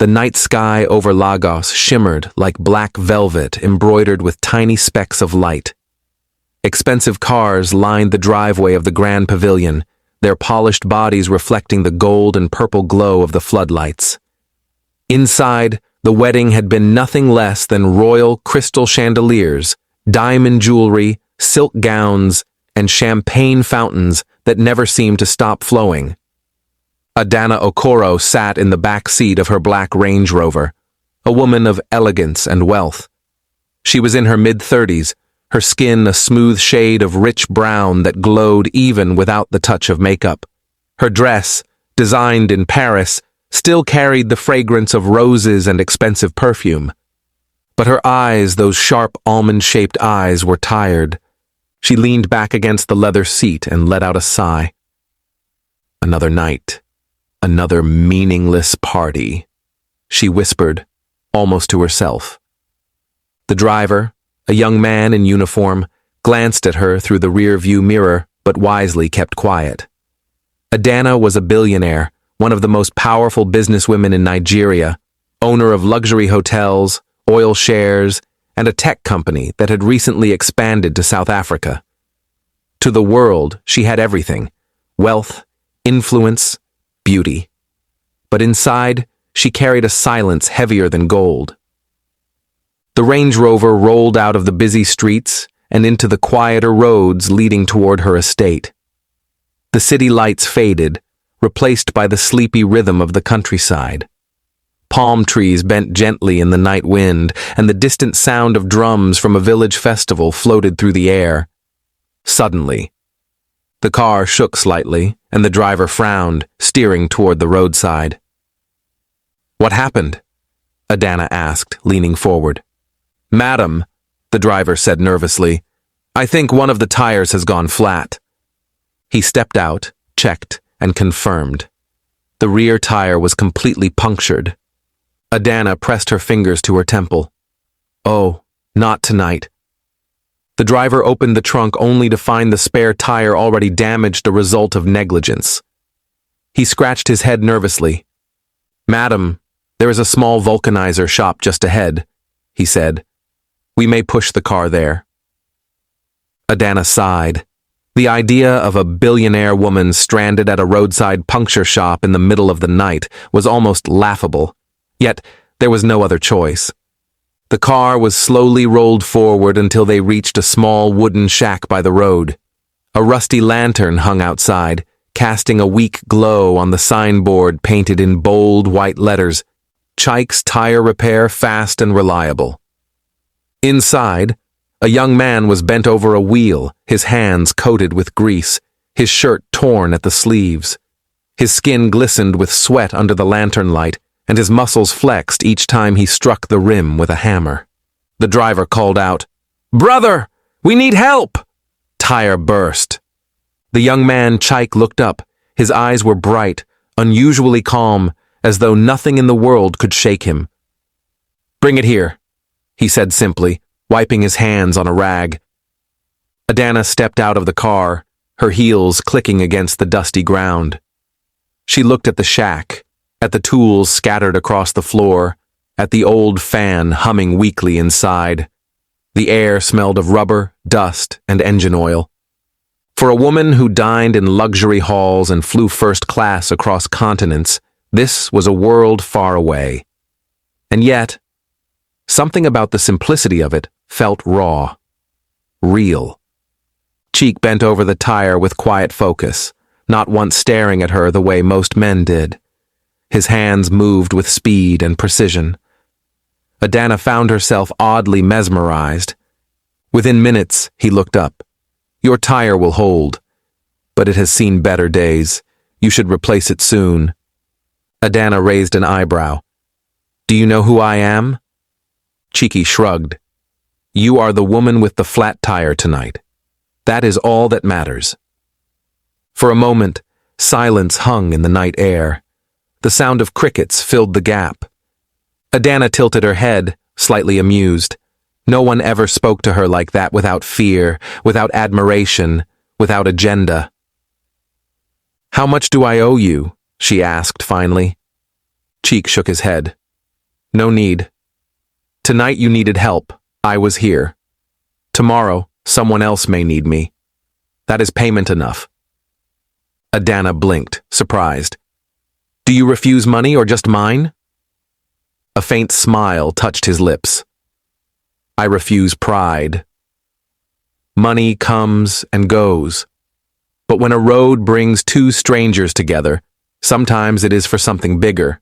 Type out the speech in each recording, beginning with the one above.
The night sky over Lagos shimmered like black velvet embroidered with tiny specks of light. Expensive cars lined the driveway of the Grand Pavilion, their polished bodies reflecting the gold and purple glow of the floodlights. Inside, the wedding had been nothing less than royal crystal chandeliers, diamond jewelry, silk gowns, and champagne fountains that never seemed to stop flowing. Adanna Okoro sat in the back seat of her black Range Rover, a woman of elegance and wealth. She was in her mid-30s, her skin a smooth shade of rich brown that glowed even without the touch of makeup. Her dress, designed in Paris, still carried the fragrance of roses and expensive perfume. But her eyes, those sharp almond-shaped eyes, were tired. She leaned back against the leather seat and let out a sigh. Another night. Another meaningless party, she whispered, almost to herself. The driver, a young man in uniform, glanced at her through the rear-view mirror, but wisely kept quiet. Adanna was a billionaire, one of the most powerful businesswomen in Nigeria, owner of luxury hotels, oil shares, and a tech company that had recently expanded to South Africa. To the world, she had everything: wealth, influence, beauty. But inside, she carried a silence heavier than gold. The Range Rover rolled out of the busy streets and into the quieter roads leading toward her estate. The city lights faded, replaced by the sleepy rhythm of the countryside. Palm trees bent gently in the night wind, and the distant sound of drums from a village festival floated through the air. Suddenly, the car shook slightly, and the driver frowned, steering toward the roadside. "What happened?" Adanna asked, leaning forward. "Madam," the driver said nervously, "I think one of the tires has gone flat." He stepped out, checked, and confirmed. The rear tire was completely punctured. Adanna pressed her fingers to her temple. "Oh, not tonight." The driver opened the trunk only to find the spare tire already damaged, a result of negligence. He scratched his head nervously. "Madam, there is a small vulcanizer shop just ahead," he said. "We may push the car there." Adanna sighed. The idea of a billionaire woman stranded at a roadside puncture shop in the middle of the night was almost laughable, yet there was no other choice. The car was slowly rolled forward until they reached a small wooden shack by the road. A rusty lantern hung outside, casting a weak glow on the signboard painted in bold white letters, "Chike's Tire Repair Fast and Reliable." Inside, a young man was bent over a wheel, his hands coated with grease, his shirt torn at the sleeves. His skin glistened with sweat under the lantern light, and his muscles flexed each time he struck the rim with a hammer. The driver called out, "Brother, we need help!" Tyre burst. The young man, Chike, looked up. His eyes were bright, unusually calm, as though nothing in the world could shake him. "Bring it here," he said simply, wiping his hands on a rag. Adanna stepped out of the car, her heels clicking against the dusty ground. She looked at the shack, at the tools scattered across the floor, at the old fan humming weakly inside. The air smelled of rubber, dust, and engine oil. For a woman who dined in luxury halls and flew first class across continents, this was a world far away. And yet, something about the simplicity of it felt raw, real. Cheek bent over the tire with quiet focus, not once staring at her the way most men did. His hands moved with speed and precision. Adanna found herself oddly mesmerized. Within minutes, he looked up. "Your tire will hold, but it has seen better days. You should replace it soon." Adanna raised an eyebrow. "Do you know who I am?" Cheeky shrugged. "You are the woman with the flat tire tonight. That is all that matters." For a moment, silence hung in the night air. The sound of crickets filled the gap. Adanna tilted her head, slightly amused. No one ever spoke to her like that, without fear, without admiration, without agenda. "How much do I owe you?" she asked finally. Cheek shook his head. No need. Tonight you needed help. I was here. Tomorrow, someone else may need me. That is payment enough. Adanna blinked, surprised. Do you refuse money or just mine? A faint smile touched his lips. I refuse pride. Money comes and goes. But when a road brings two strangers together, sometimes it is for something bigger.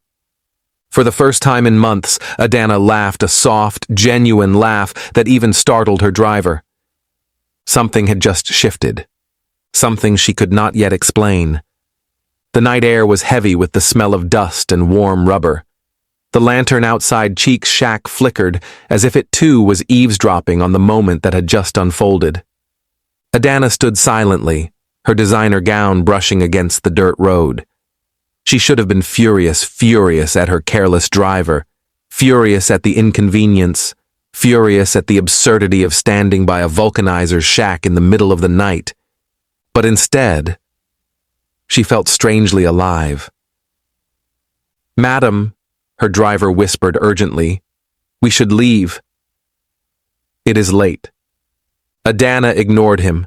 For the first time in months, Adanna laughed a soft, genuine laugh that even startled her driver. Something had just shifted. Something she could not yet explain. The night air was heavy with the smell of dust and warm rubber. The lantern outside Cheek's shack flickered, as if it too was eavesdropping on the moment that had just unfolded. Adanna stood silently, her designer gown brushing against the dirt road. She should have been furious at her careless driver, furious at the inconvenience, furious at the absurdity of standing by a vulcanizer's shack in the middle of the night. But instead, she felt strangely alive. Madam, her driver whispered urgently, we should leave. It is late. Adanna ignored him.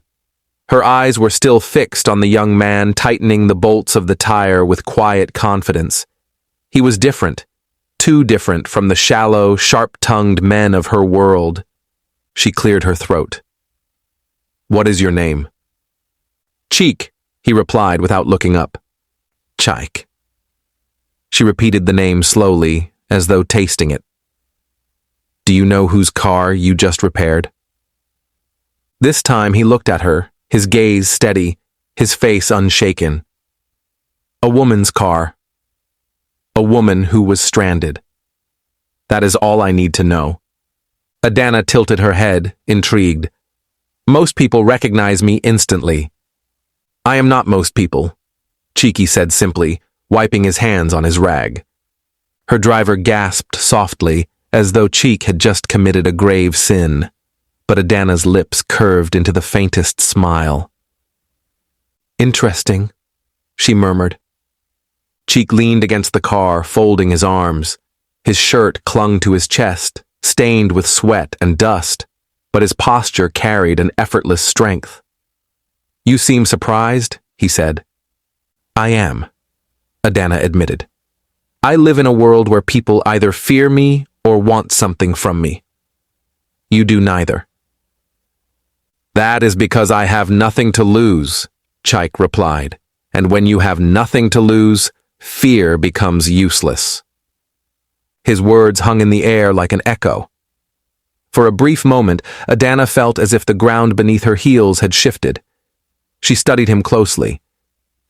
Her eyes were still fixed on the young man, tightening the bolts of the Tyre with quiet confidence. He was different, too different from the shallow, sharp-tongued men of her world. She cleared her throat. What is your name? Cheek, he replied without looking up. Chike. She repeated the name slowly, as though tasting it. Do you know whose car you just repaired? This time he looked at her, his gaze steady, his face unshaken. A woman's car. A woman who was stranded. That is all I need to know. Adanna tilted her head, intrigued. Most people recognize me instantly. I am not most people, Cheeky said simply, wiping his hands on his rag. Her driver gasped softly, as though Cheek had just committed a grave sin, but Adanna's lips curved into the faintest smile. Interesting, she murmured. Cheek leaned against the car, folding his arms. His shirt clung to his chest, stained with sweat and dust, but his posture carried an effortless strength. You seem surprised, he said. I am, Adanna admitted. I live in a world where people either fear me or want something from me. You do neither. That is because I have nothing to lose, Chike replied, and when you have nothing to lose, fear becomes useless. His words hung in the air like an echo. For a brief moment, Adanna felt as if the ground beneath her heels had shifted. She studied him closely.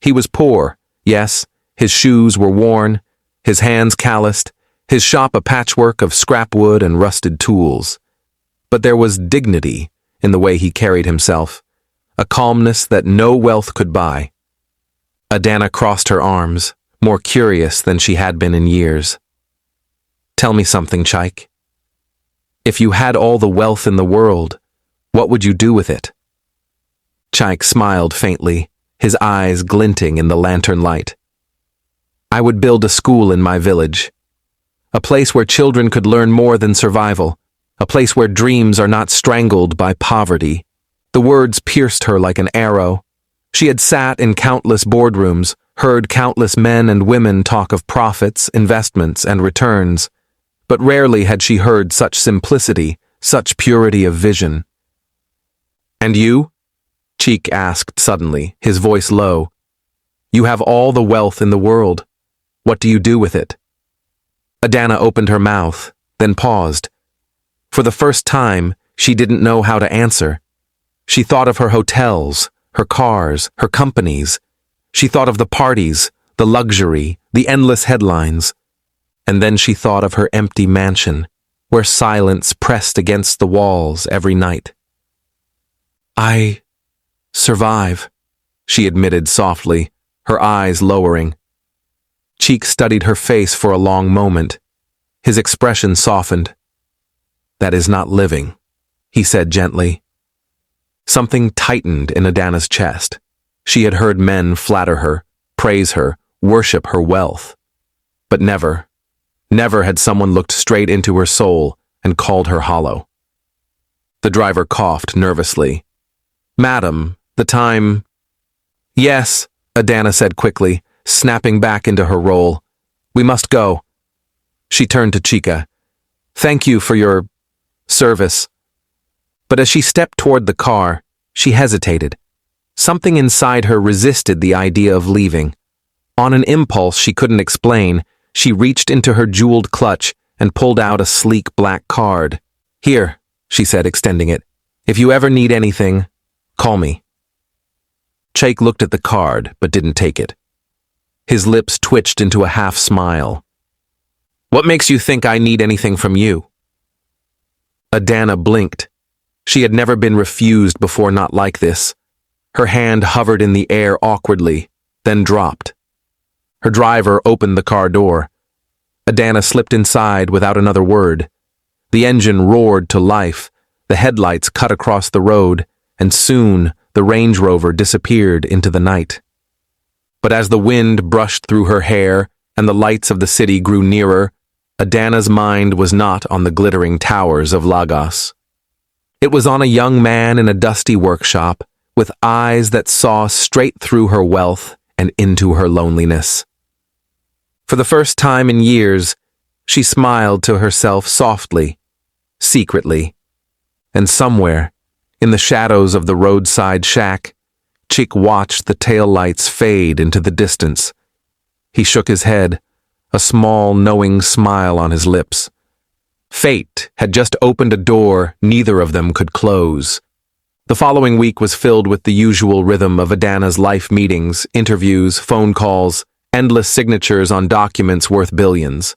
He was poor, yes, his shoes were worn, his hands calloused, his shop a patchwork of scrap wood and rusted tools. But there was dignity in the way he carried himself, a calmness that no wealth could buy. Adanna crossed her arms, more curious than she had been in years. Tell me something, Chike. If you had all the wealth in the world, what would you do with it? Chike smiled faintly, his eyes glinting in the lantern light. I would build a school in my village. A place where children could learn more than survival. A place where dreams are not strangled by poverty. The words pierced her like an arrow. She had sat in countless boardrooms, heard countless men and women talk of profits, investments, and returns. But rarely had she heard such simplicity, such purity of vision. And you? Cheek asked suddenly, his voice low. You have all the wealth in the world. What do you do with it? Adanna opened her mouth, then paused. For the first time, she didn't know how to answer. She thought of her hotels, her cars, her companies. She thought of the parties, the luxury, the endless headlines. And then she thought of her empty mansion, where silence pressed against the walls every night. I survive, she admitted softly, her eyes lowering. Cheek studied her face for a long moment. His expression softened. That is not living, he said gently. Something tightened in Adanna's chest. She had heard men flatter her, praise her, worship her wealth. But never Never had someone looked straight into her soul and called her hollow. The driver coughed nervously. "Madam, the time—" "Yes," Adanna said quickly, snapping back into her role. "We must go." She turned to Chica. "Thank you for your service." But as she stepped toward the car, she hesitated. Something inside her resisted the idea of leaving. On an impulse she couldn't explain, she reached into her jeweled clutch and pulled out a sleek black card. "Here," she said, extending it. "If you ever need anything, call me." Chake looked at the card, but didn't take it. His lips twitched into a half smile. "What makes you think I need anything from you?" Adanna blinked. She had never been refused before, not like this. Her hand hovered in the air awkwardly, then dropped. Her driver opened the car door. Adanna slipped inside without another word. The engine roared to life, the headlights cut across the road, and soon the Range Rover disappeared into the night. But as the wind brushed through her hair and the lights of the city grew nearer, Adanna's mind was not on the glittering towers of Lagos. It was on a young man in a dusty workshop, with eyes that saw straight through her wealth and into her loneliness. For the first time in years, she smiled to herself softly, secretly, and somewhere, in the shadows of the roadside shack, Chick watched the taillights fade into the distance. He shook his head, a small, knowing smile on his lips. Fate had just opened a door neither of them could close. The following week was filled with the usual rhythm of Adanna's life meetings, interviews, phone calls, endless signatures on documents worth billions.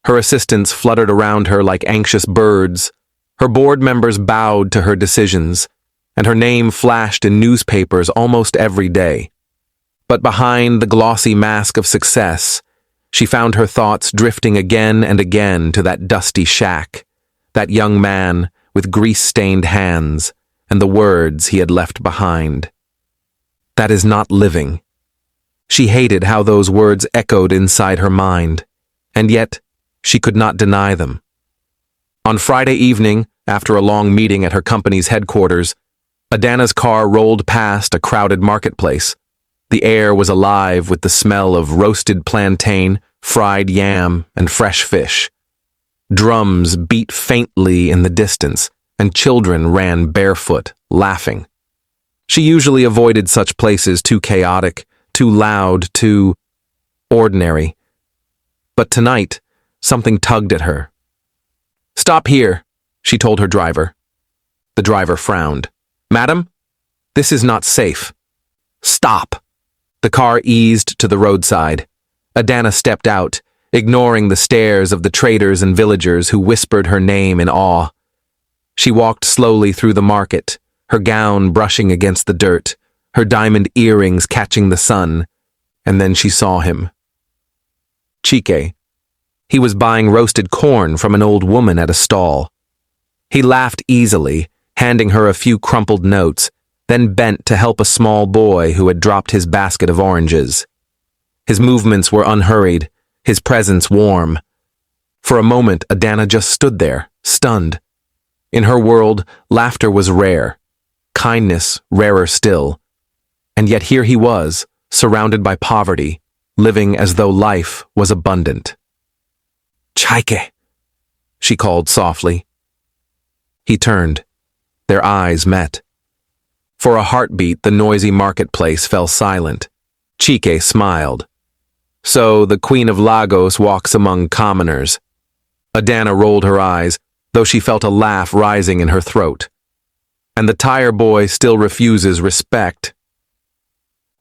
Her assistants fluttered around her like anxious birds. Her board members bowed to her decisions, and her name flashed in newspapers almost every day. But behind the glossy mask of success, she found her thoughts drifting again and again to that dusty shack, that young man with grease-stained hands, and the words he had left behind. "That is not living." She hated how those words echoed inside her mind, and yet she could not deny them. On Friday evening, after a long meeting at her company's headquarters, Adanna's car rolled past a crowded marketplace. The air was alive with the smell of roasted plantain, fried yam, and fresh fish. Drums beat faintly in the distance, and children ran barefoot, laughing. She usually avoided such places too chaotic, too loud, too ordinary. But tonight, something tugged at her. "Stop here," she told her driver. The driver frowned. "Madam, this is not safe." "Stop." The car eased to the roadside. Adanna stepped out, ignoring the stares of the traders and villagers who whispered her name in awe. She walked slowly through the market, her gown brushing against the dirt, her diamond earrings catching the sun, and then she saw him. Chike. He was buying roasted corn from an old woman at a stall. He laughed easily, handing her a few crumpled notes, then bent to help a small boy who had dropped his basket of oranges. His movements were unhurried, his presence warm. For a moment, Adanna just stood there, stunned. In her world, laughter was rare, kindness rarer still. And yet here he was, surrounded by poverty, living as though life was abundant. "Chike," she called softly. He turned. Their eyes met. For a heartbeat, the noisy marketplace fell silent. Chike smiled. "So the Queen of Lagos walks among commoners." Adanna rolled her eyes, though she felt a laugh rising in her throat. "And the Tyre boy still refuses respect."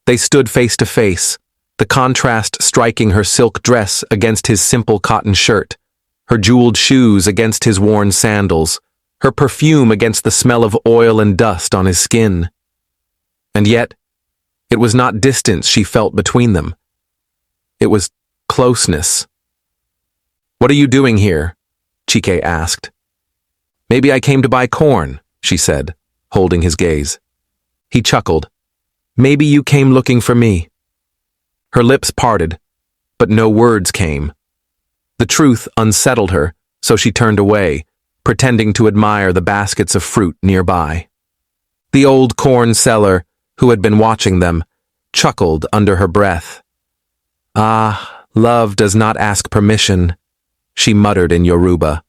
They stood face to face, the contrast striking her silk dress against his simple cotton shirt, her jeweled shoes against his worn sandals, her perfume against the smell of oil and dust on his skin. And yet, it was not distance she felt between them. It was closeness. "What are you doing here?" Chike asked. "Maybe I came to buy corn," she said, holding his gaze. He chuckled. "Maybe you came looking for me." Her lips parted, but no words came. The truth unsettled her, so she turned away, pretending to admire the baskets of fruit nearby. The old corn seller, who had been watching them, chuckled under her breath. "Ah, love does not ask permission," she muttered in Yoruba.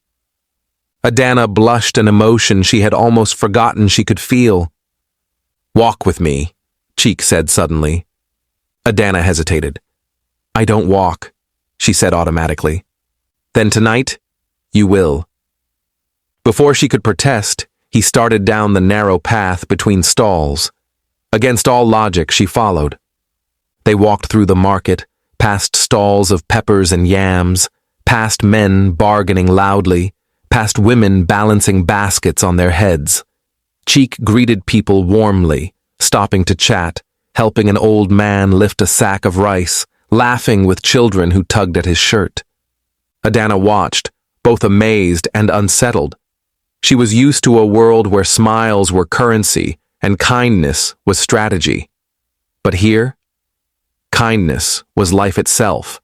Adanna blushed an emotion she had almost forgotten she could feel. "Walk with me," Cheek said suddenly. Adanna hesitated. "I don't walk," she said automatically. "Then tonight, you will." Before she could protest, he started down the narrow path between stalls. Against all logic, she followed. They walked through the market, past stalls of peppers and yams, past men bargaining loudly, past women balancing baskets on their heads. Cheek greeted people warmly, stopping to chat, helping an old man lift a sack of rice, laughing with children who tugged at his shirt. Adanna watched, both amazed and unsettled. She was used to a world where smiles were currency and kindness was strategy. But here, kindness was life itself.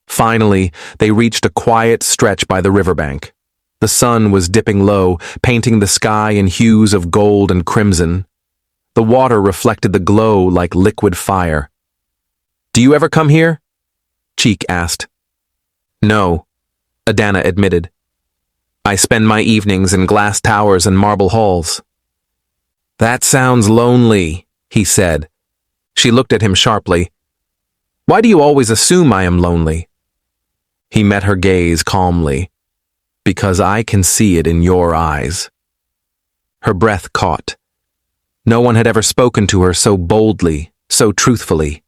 Finally, they reached a quiet stretch by the riverbank. The sun was dipping low, painting the sky in hues of gold and crimson. The water reflected the glow like liquid fire. "Do you ever come here?" Cheek asked. "No," Adanna admitted. "I spend my evenings in glass towers and marble halls." "That sounds lonely," he said. She looked at him sharply. "Why do you always assume I am lonely?" He met her gaze calmly. "Because I can see it in your eyes." Her breath caught. No one had ever spoken to her so boldly, so truthfully.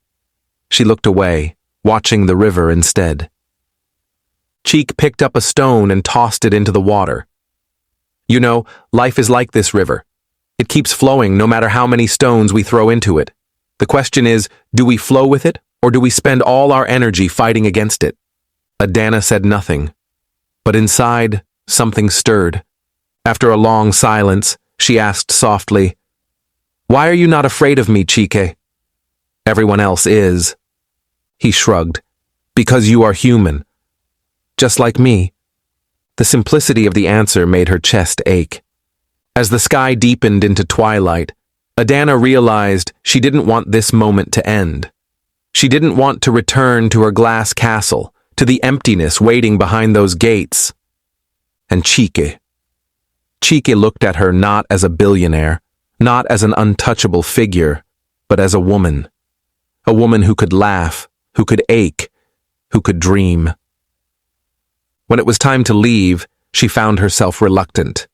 She looked away, watching the river instead. Cheek picked up a stone and tossed it into the water. "You know, life is like this river. It keeps flowing no matter how many stones we throw into it. The question is, do we flow with it, or do we spend all our energy fighting against it?" Adanna said nothing, but inside, something stirred. After a long silence, she asked softly, "Why are you not afraid of me, Chike?" "Everyone else is." He shrugged. "Because you are human. Just like me." The simplicity of the answer made her chest ache. As the sky deepened into twilight, Adanna realized she didn't want this moment to end. She didn't want to return to her glass castle, to the emptiness waiting behind those gates. And Chike. Chike looked at her not as a billionaire, not as an untouchable figure, but as a woman. A woman who could laugh, who could ache, who could dream. When it was time to leave, she found herself reluctant.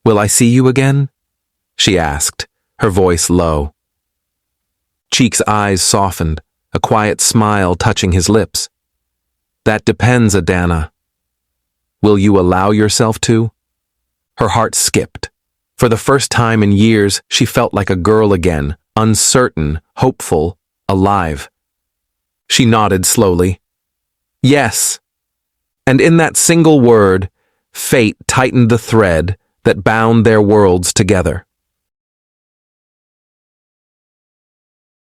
"Will I see you again?" she asked, her voice low. Cheek's eyes softened, a quiet smile touching his lips. "That depends, Adanna. Will you allow yourself to?" Her heart skipped. For the first time in years, she felt like a girl again, uncertain, hopeful, alive. She nodded slowly. "Yes." And in that single word, fate tightened the thread that bound their worlds together.